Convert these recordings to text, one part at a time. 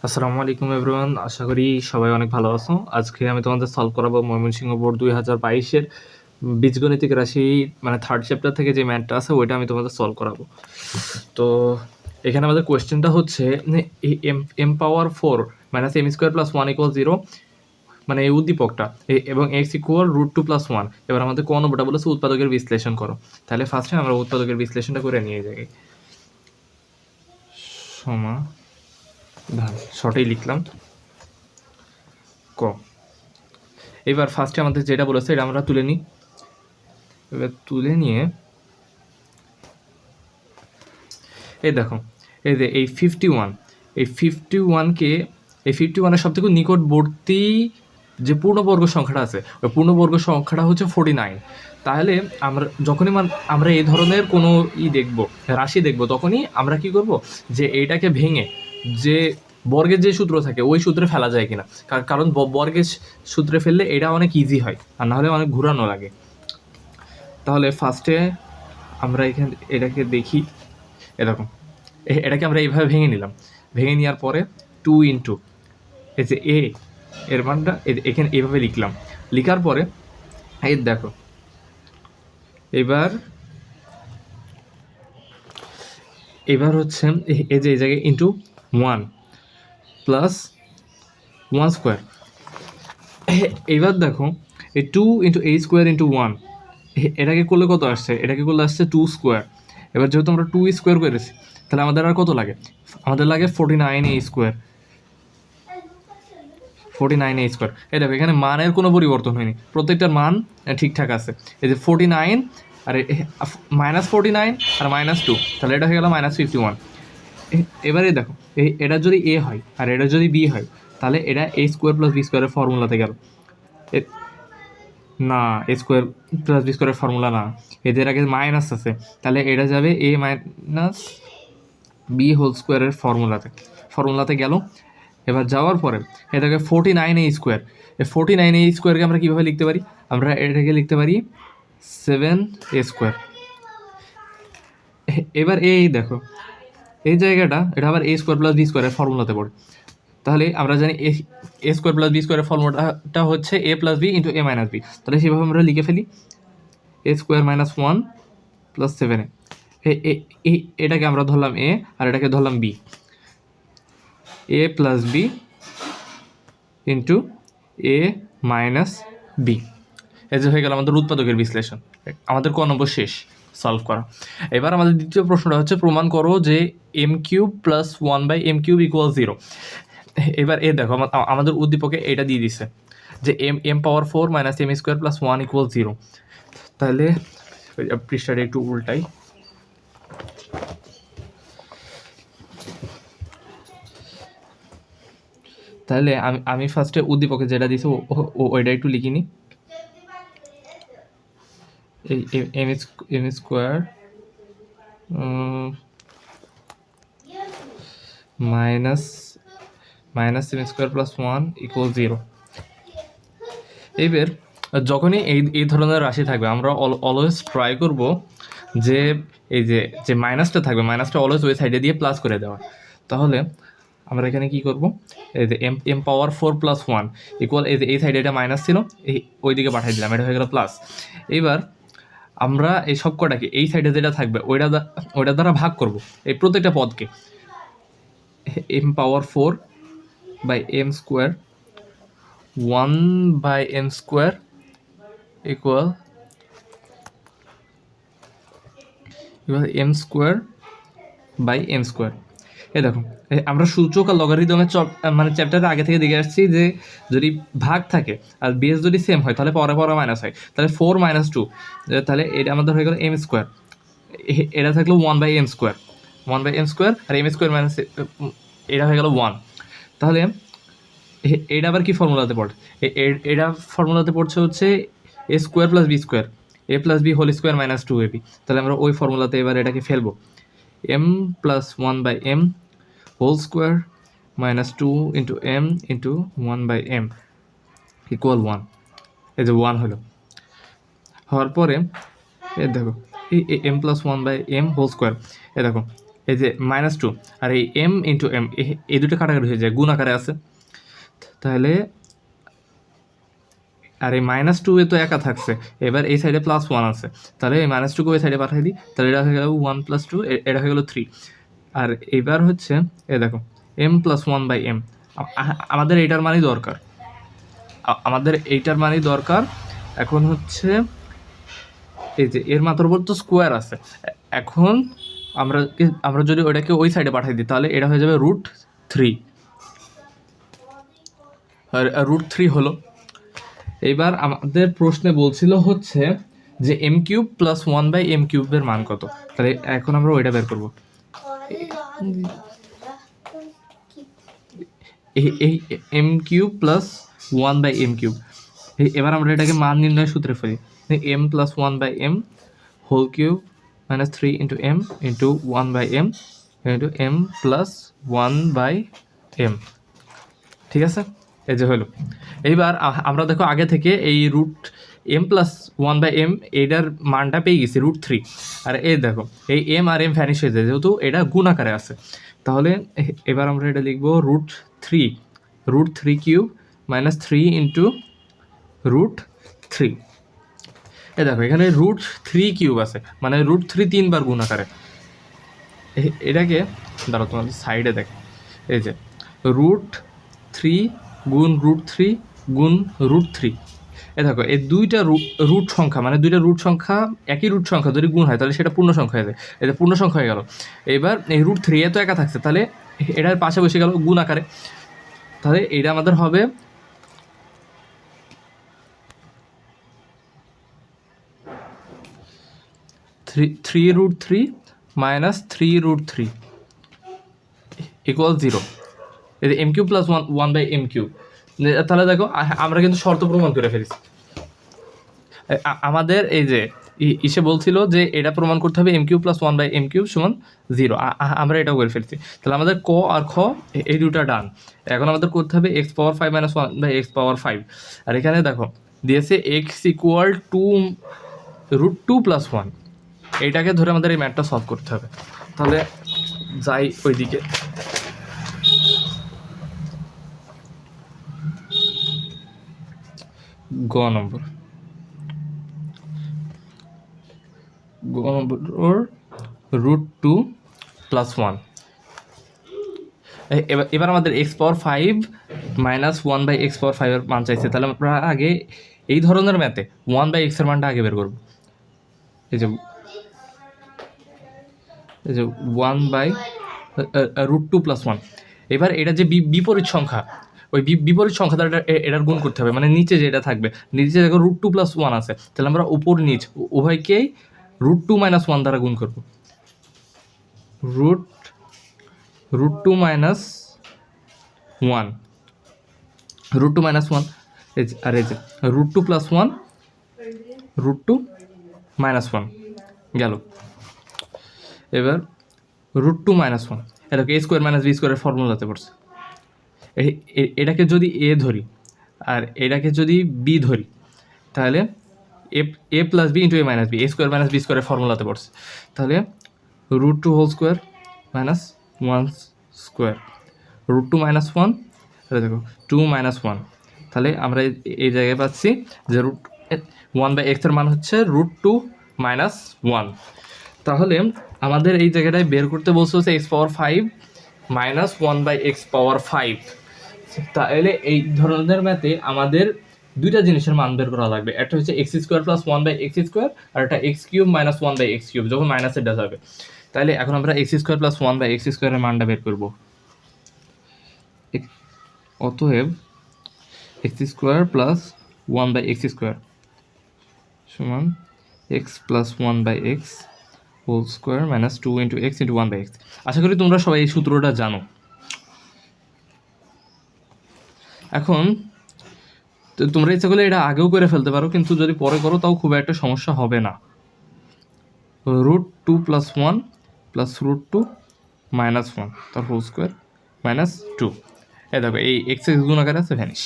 আসসালামু আলাইকুম এভরিওয়ান, আশা করি সবাই অনেক ভালো আছো। আজকে আমি তোমাদের সলভ করাবো ময়মনসিংহ বোর্ড 2022-এর বীজগণিতিক রাশি মানে থার্ড চ্যাপ্টার থেকে যে ম্যাথটা আছে ওইটা আমি তোমাদের সলভ করাবো। তো এখানে আমাদের কোয়েশ্চেনটা হচ্ছে m power 4 minus m square plus 1 equal 0, মানে এই উদ্দীপকটা এবং এক্স ইকুয়াল √2 + 1। এবার আমাদের কোন নম্বরটা বলেছে উৎপাদকের বিশ্লেষণ করো। তাহলে ফার্স্টে আমরা উৎপাদকের বিশ্লেষণটা করে নিয়ে যাই। সমাধান শর্টেই লিখলাম ক। এবার ফার্স্টে আমাদের যেটা বলেছে এটা আমরা তুলে নিই। এবার তুলে নিয়ে এই দেখো, এই যে এই 51, এই 51কে এই 51-এর সবথেকে নিকটবর্তী যে পূর্ণবর্গ সংখ্যাটা আছে ওই পূর্ণবর্গ সংখ্যাটা হচ্ছে 49। তাহলে আমরা যখনই আমরা এই ধরনের কোনো দেখব, রাশি দেখব, তখনই আমরা কি করব, যে এইটাকে ভেঙে যে বর্গের যে সূত্র থাকে ওই সূত্রে ফেলা যায় কিনা। কারণ বর্গের সূত্রে ফেললে এটা অনেক ইজি হয়, আর নাহলে অনেক ঘুরানো লাগে। তাহলে ফার্স্টে আমরা এখানে এটাকে দেখি। এরকম এটাকে আমরা এইভাবে ভেঙে নিলাম। ভেঙে নেওয়ার পরে 2 ইন্টু এই যে এ এর মানটা এখানে এইভাবে লিখলাম। লিখার পরে এই দেখো, এবার হচ্ছে এই যে এই জায়গায় ইন্টু 1 প্লাস 1 স্কোয়ার। এবার দেখো এই 2 ইন্টু a স্কোয়ার ইন্টু 1, এটাকে করলে কত আসছে? এটাকে করলে আসছে 2 স্কোয়ার। এবার যেহেতু আমরা 2 স্কোয়ার করেছি, তাহলে আমাদের আর কত লাগে? আমাদের লাগে 49a স্কোয়ার। 49a square. এই দেখো এখানে মানের কোনো পরিবর্তন হয়নি, প্রত্যেকটার মান ঠিকঠাক আছে। এই যে 49 আর -49 আর -2, তাহলে এটা হয়ে গেল -51। এবারে দেখো এটা যদি এ হয় আর এটা যদি বি হয়, তাহলে এটা a স্কোয়ার প্লাস বি স্কোয়ারের ফর্মুলাতে গেল। না, এ স্কোয়ার প্লাস বি স্কোয়ারের ফর্মুলা না, এদের আগে মাইনাস আছে, তাহলে এটা যাবে a মাইনাস বি হোল স্কোয়ারের ফর্মুলাতে গেল। এবার যাওয়ার পরে এটাকে 49a স্কোয়ার, এই 49a স্কোয়ারকে আমরা কীভাবে লিখতে পারি? আমরা এটাকে লিখতে পারি 7a স্কোয়ার। এবার এই দেখো এই জায়গাটা, এটা আবার a স্কোয়ার প্লাস বি স্কোয়ারের ফর্মুলাতে পড়ে। তাহলে আমরা জানি এ স্কোয়ার প্লাস বি স্কোয়ারের ফর্মুলাটা হচ্ছে a plus b into a minus b. তাহলে সেভাবে আমরা লিখে ফেলি a square minus 1 plus 7a। এটাকে আমরা ধরলাম a আর এটাকে ধরলাম b, a plus b into a minus b. এই যে হয়ে গেল আমাদের উৎপাদকের বিশ্লেষণ। আমাদের ক নম্বর শেষ সলভ করা। এবার আমাদের দ্বিতীয় প্রশ্নটা হচ্ছে প্রমাণ করো যে m³ প্লাস 1/m³ ইকুয়াল 0। এবার দেখো আমাদের উদ্দীপকে এটা দিয়ে দিছে যে m পাওয়ার 4 minus m square plus 1 equal 0। তাহলে পৃষ্ঠাটা একটু উল্টাই। তাহলে আমি ফার্স্টে উদ্দীপকে যেটা দিছি ওইটা একটু লিখিনি। এই m square minus m square plus 1 equal 0। এইবার যখনই এই ধরনের রাশি থাকবে, আমরা অলওয়েজ ট্রাই করব যে এই যে মাইনাসটা থাকবে, মাইনাসটা অলওয়েজ ওই সাইডে দিয়ে প্লাস করে দেওয়া। তাহলে আমরা এখানে কি করব, এই যে এম পাওয়ার 4 প্লাস 1 ইকুয়াল এই সাইডে এটা মাইনাস ছিল, ওই দিকে পাঠিয়ে দিলাম, এটা হয়ে গেল প্লাস। এইবার আমরা এই সব কটাকে এই সাইডে যেটা থাকবে ওইটা দ্বারা ভাগ করব এই প্রত্যেকটা পদকে। M power 4 by m square 1/m square equal m square by m square. এই দেখো আমরা সূচক আর লগারিদমের মানে চ্যাপ্টারে আগে থেকে দেখে আসছি যে যদি ভাগ থাকে আর বেস যদি সেম হয় তাহলে পরে মাইনাস হয়। তাহলে 4 - 2, তাহলে এটা আমাদের হয়ে গেল m স্কোয়ার। এটা থাকলো 1/m স্কোয়ার, 1/m স্কোয়ার আর m স্কোয়ার মাইনাস এটা হয়ে গেল 1। তাহলে এটা আবার কি ফর্মুলাতে পড়ে? এটা ফর্মুলাতে পড়ছে হচ্ছে a square plus b square, a plus b whole square minus 2ab। তাহলে আমরা ওই ফর্মুলাতে এবার এটাকে ফেলবো, m plus 1/m whole square minus 2 into m into 1/m equal 1। এই যে 1 হলো। হওয়ার পরে দেখো এই m plus 1/m whole square, দেখো এই যে -2 আর এই m ইন্টু m, এই দুটো কাটাকাটি হয়ে যায়, গুণ আকারে আছে। তাহলে আর এই -2 এ তো একা থাকছে, এবার এই সাইডে +1 আছে, তাহলে এই -2 কে ওই সাইডে পাঠিয়ে দিই, তাহলে এটা হয়ে গেল 1 + 2, এটা হয়ে গেল 3। আর এবার হচ্ছে এই দেখো m + 1/m, আমাদের এইটার মানই দরকার, আমাদের এইটার মানই দরকার। এখন হচ্ছে এই যে এর মাত্র তো স্কোয়ার আছে, এখন আমরা যদি ওইটাকে ওই সাইডে পাঠিয়ে দিই, তাহলে এটা হয়ে যাবে √3, আর √3 হলো। এবার আমাদের প্রশ্নে বলছিল হচ্ছে যে m³ + 1/m³ এর মান কত, তাহলে এখন আমরা ওইটা বের করবো। এই m³ + 1/m³, এবার আমরা এটাকে মান নির্ণয় সূত্রে ফেলি, m + 1/m whole cube -3 × m × 1/m × m + 1/m, ঠিক আছে, এই যে হলো। এইবার আমরা দেখো আগে থেকে এই m + 1/m এটার মানটা পেয়ে গেছি √3, আর এই দেখো এই m আর m ভ্যানিশ হয়ে যায় যেহেতু এটা গুণ আকারে আছে, তাহলে এবার আমরা এটা লিখবো √3 3³ -3 × √3। এই দেখো এখানে √3³ আছে, মানে √3 3বার গুণ আকারে। এটাকে দাঁড়াও তোমাদের সাইডে দেখ, এই যে √3 গুণ √3 গুণ √3, এ দেখো এই দুইটা রুট সংখ্যা, মানে দুইটা রুট সংখ্যা একই রুট সংখ্যা যদি গুণ হয় তাহলে সেটা পূর্ণ সংখ্যা হয়ে যায়, এটা পূর্ণ সংখ্যা হয়ে গেল। এবার এই √3 এ তো একা থাকছে, তাহলে এটার পাশে বসে গেল গুণ আকারে, তাহলে এটা আমাদের হবে 3√3 - 3√3 = 0। এই যে m³ + 1/m³, তাহলে দেখো আমরা কিন্তু শর্ত প্রমাণ করে ফেলেছি। আমাদের এই যে ইসে বলছিল যে এটা প্রমাণ করতে হবে m³ + 1/m³ = 0, আমরা এটাও করে ফেলছি। তাহলে আমাদের ক আর খ এই দুটা ডান। এখন আমাদের করতে হবে x⁵ - 1/x⁵, আর এখানে দেখো দিয়েছে x = 2 √2 + 1, এইটাকে ধরে আমাদের এই ম্যাথটা সলভ করতে হবে। তাহলে যাই ওইদিকে, গ নম্বর √2 + 1। এবার আমাদের x⁵ - 1/x⁵ এর মান চাইছে, তাহলে আমরা আগে এই ধরনের ম্যাথে 1/x এর মানটা আগে বের করব। এই যে 1/√2 + 1। এবার এটা যে বিপরীত সংখ্যা, ওই বিপরীত সংখ্যা দ্বারা এটার গুণ করতে হবে, মানে নিচে যেটা থাকবে, নিচে দেখো √2 + 1 আছে, তাহলে আমরা উপর নিচ উভয়কেই √2 - 1 দ্বারা গুণ করব। √2 - 1, √2 - 1, আর এই যে √2 + 1 √2 - 1 গেল। এবার √2 - 1, এটাকে a² - b² এর ফর্মুলাতে পড়ছে। এটাকে যদি a ধরি আর এটাকে যদি b ধরি, তাহলে a + b × a - b, a² - b² এর ফর্মুলাতে পড়ছে, তাহলে √2² - 1² √2 - 1, এটা দেখো 2 - 1, তাহলে আমরা এই জায়গায় পাচ্ছি যে 1/x এর মান হচ্ছে √2 - 1। তাহলে আমাদের এই জায়গাটায় বের করতে বলছে হচ্ছে x⁵ - 1/x⁵। তাহলে এই ধরনের ম্যাথে আমাদের দুইটা জিনিসের মান বের করা লাগবে, একটা হচ্ছে x² + 1/x², আর একটা x³ - 1/x³ যখন মাইনাসে যাবে। তাহলে এখন আমরা x² + 1/x² এর মানটা বের করব। অতএব x² + 1/x² সমান x + 1/x² - 2 × x × 1/x। আশা করি তোমরা সবাই এই সূত্রটা জানো। এখন তোমরা ইচ্ছা করলে এটা আগেও করে ফেলতে পারো, কিন্তু যদি পরে করো তাও খুব একটা সমস্যা হবে না। √2 + 1 + √2 - 1 তার হোল স্কোয়ার -2। এই দেখো এই x গুণ আকারে আছে, ভ্যানিশ।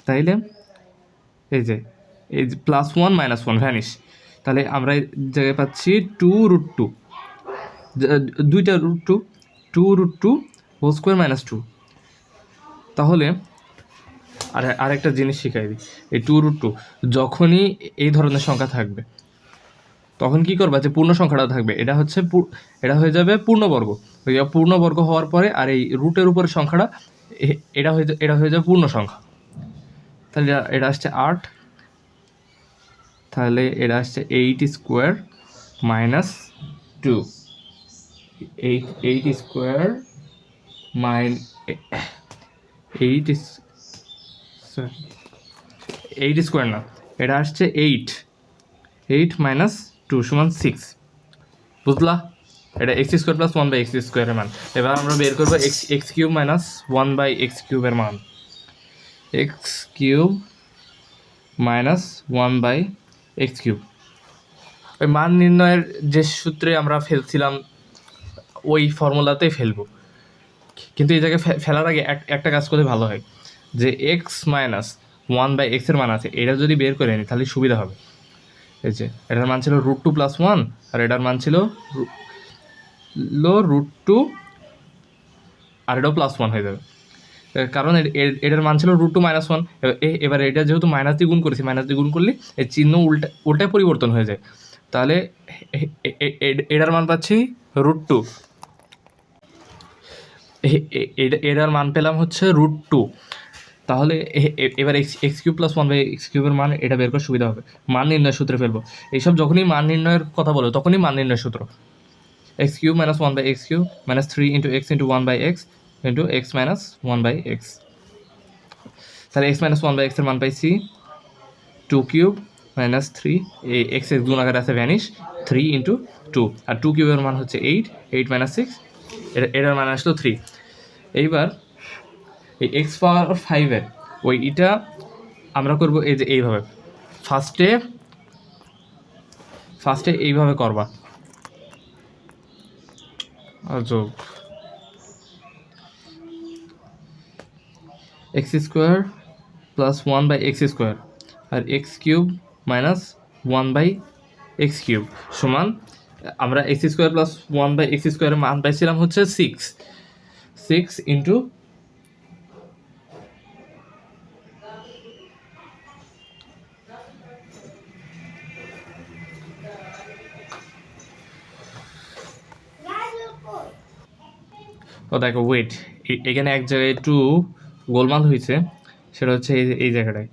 তাইলে এই যে +1 - 1 ভ্যানিশ, তাহলে আমরা এই জায়গায় পাচ্ছি 2 √2 দুইটা root two, two root two whole square minus two. তাহলে আরেকটা জিনিস শিখাই দিই, এই টু রুট টু যখনই এই ধরনের সংখ্যা থাকবে তখন কি করবা, যে পূর্ণ সংখ্যাটা থাকবে এটা হচ্ছে এটা হয়ে যাবে পূর্ণবর্গ, পূর্ণবর্গ হওয়ার পরে আর এই রুটের উপরে সংখ্যাটা এটা হয়ে যাবে পূর্ণ সংখ্যা। তাহলে এটা আসছে 8, তাহলে এটা আসছে 8 square minus 2, 8 square mine 8 square না, এটা আসছে 8 মাইনাস 2 সমান 6, বুঝলা? এটা x square plus 1 by x স্কোয়ারের মান। এবার আমরা বের করবো x cube minus 1 by x কিউবের মান, x cube minus 1 by x cube. ওই মান নির্ণয়ের যে সূত্রে আমরা ফেলছিলাম ওই ফর্মুলাতেই ফেলবো, কিন্তু এই জায়গায় ফেলার আগে একটা কাজ করলে ভালো হয়, যে এক্স মাইনাস 1 বাই এক্সের মান আছে এটা যদি বের করে নিই তাহলে সুবিধা হবে। এই যে এটার মান ছিল রুট টু প্লাস 1 আর এটার মান ছিল রুট টু আর এটাও প্লাস 1 হয়ে যাবে, কারণ এটার মান ছিল রুট টু মাইনাস 1। এবার এটা যেহেতু মাইনাস দিয়ে গুণ করেছি, মাইনাস দিয়ে গুণ করলে এর চিহ্ন উল্টায় পরিবর্তন হয়ে যায়, তাহলে এটার মান পাচ্ছি রুট টু, এটার মান পেলাম হচ্ছে রুট টু। তাহলে এবার x cube plus 1 by x কিউবের মান এটা বের করার সুবিধা হবে, মান নির্ণয় সূত্রে ফেলবো। এইসব যখনই মান নির্ণয়ের কথা বলো তখনই মান নির্ণয় সূত্র, x cube minus 1 by x cube minus 3 into x into 1 by x into x minus 1 by x. তাহলে এক্স মাইনাস 1 বাই এক্সের মান পাইছি 2 কিউব মাইনাস 3, এই এক্স এক্স গুণ আকারে আছে ভ্যানিশ, 3 ইন্টু 2, আর 2 কিউবের মান হচ্ছে 8 মাইনাস 6, এটার মান আসলো 3। এইবার এই এক্স পাওয়ার 5-এর এটা আমরা করবো এই যে এইভাবে, ফার্স্টে এইভাবে করবা, আজব, x square plus 1 by x square আর x cube minus 1 by x cube সমান, আমরা x square plus 1 by x স্কোয়ারের মান পাইছিলাম হচ্ছে 6 ইন্টু দেখো ওয়েট, এখানে এক জায়গায় একটু গোলমাল হয়েছে, সেটা হচ্ছে এই জায়গাটায়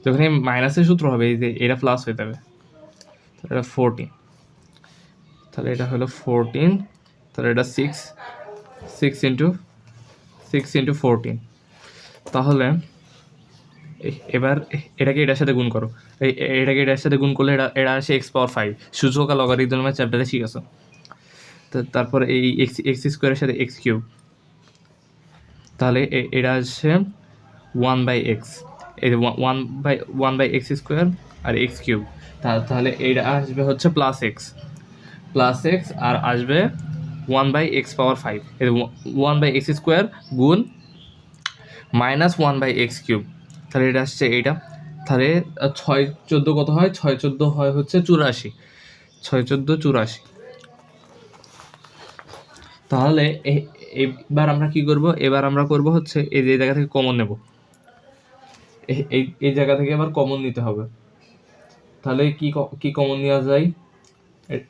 যখন এই মাইনাসের সূত্র হবে এই যে এটা প্লাস হয়ে যাবে, তাহলে এটা 14, তাহলে এটা হলো 14, তাহলে এটা 6 ইন্টু 14। তাহলে এবার এটাকে এটার সাথে গুণ করো, এটাকে এটার সাথে গুণ করলে এটা আসে এক্স পাওয়ার 5, সূচক আর লগারিদমের চ্যাপ্টারে ঠিক আছে। তারপরে এই এক্স স্কোয়ারের সাথে এক্স কিউব, তাহলে এটা আসছে 1 বাই এক্স, এই 1 বাই এক্স স্কোয়ার আর এক্স কিউব, তাহলে এইটা আসবে হচ্ছে প্লাস এক্স আর আসবে 1 বাই এক্স পাওয়ার 5, এই 1 বাই এক্স স্কোয়ার গুণ মাইনাস 1 বাই এক্স কিউব, তাহলে এটা আসছে এইটা। তাহলে 6 14 কত হয়, 6 14 হয় হচ্ছে 84, 6 14 84। তাহলে এবার আমরা কি করব, এবার আমরা করব হচ্ছে এই যে জায়গা থেকে কমন নেব, এই জায়গা থেকে আবার কমন নিতে হবে। তাহলে কি কমন নেওয়া যায়,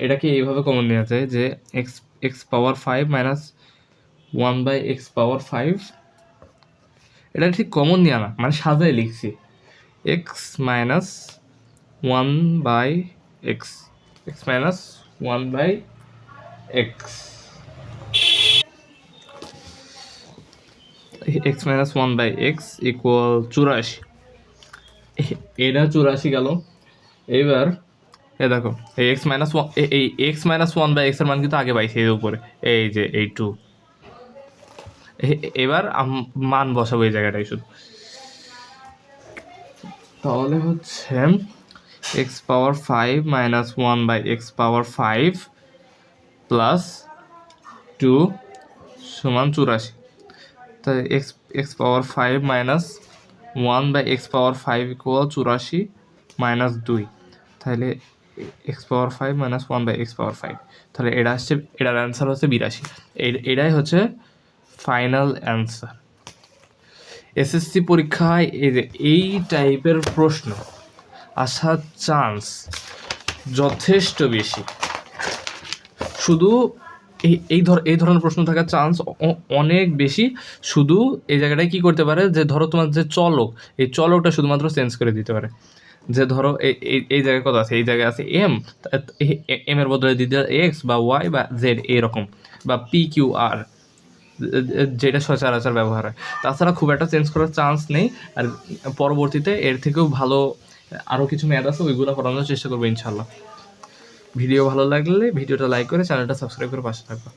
এটাকে এইভাবে কমন নেওয়া যায় যে x power 5 minus 1 by x power 5, এটা ঠিক কমন নেওয়া না, মানে সাজায় লিখছি, x minus 1 by x minus 1 by x, x minus 1 by x equal 84, এটা 84 গেল। এইবার দেখো এই এক্স মাইনাস 1 বাই এক্সের মান কিন্তু আগে পাইছি এর উপরে, এই যে এই 2, এবার মান বসাবো এই জায়গাটাই শুধু, তাহলে হচ্ছে x power 5 minus 1 by x power 5 plus 2 সমান 84, তাই x power 5 minus 1 by x power 5 equal 84 minus 2, তাহলে x power 5 minus 1 by x power 5। তাহলে এটা আসছে, এটার অ্যান্সার হচ্ছে 82। এটাই হচ্ছে ফাইনাল অ্যান্সার। এসএসসি পরীক্ষায় এই টাইপের প্রশ্ন আসার চান্স যথেষ্ট বেশি। শুধু এই ধরনের প্রশ্ন থাকার চান্স অনেক বেশি। শুধু এই জায়গাটায় কী করতে পারে, যে ধরো তোমার যে চলক, এই চলকটা শুধুমাত্র চেঞ্জ করে দিতে পারে। যে ধরো এই জায়গায় কত আছে, এই জায়গায় আছে এম, এম এর বদলে দিতে এক্স বা ওয়াই বা জেড এরকম, বা পি কিউ আর, যেটা সচরাচর ব্যবহার হয়। তাছাড়া খুব একটা চেঞ্জ করার চান্স নেই। আর পরবর্তীতে এর থেকেও ভালো আরও কিছু ম্যাথ আছে, ওইগুলো করানোর চেষ্টা করবো ইনশাল্লাহ। ভিডিও ভালো লাগলে ভিডিওটা লাইক করে চ্যানেলটা সাবস্ক্রাইব করে পাশে থাকবো।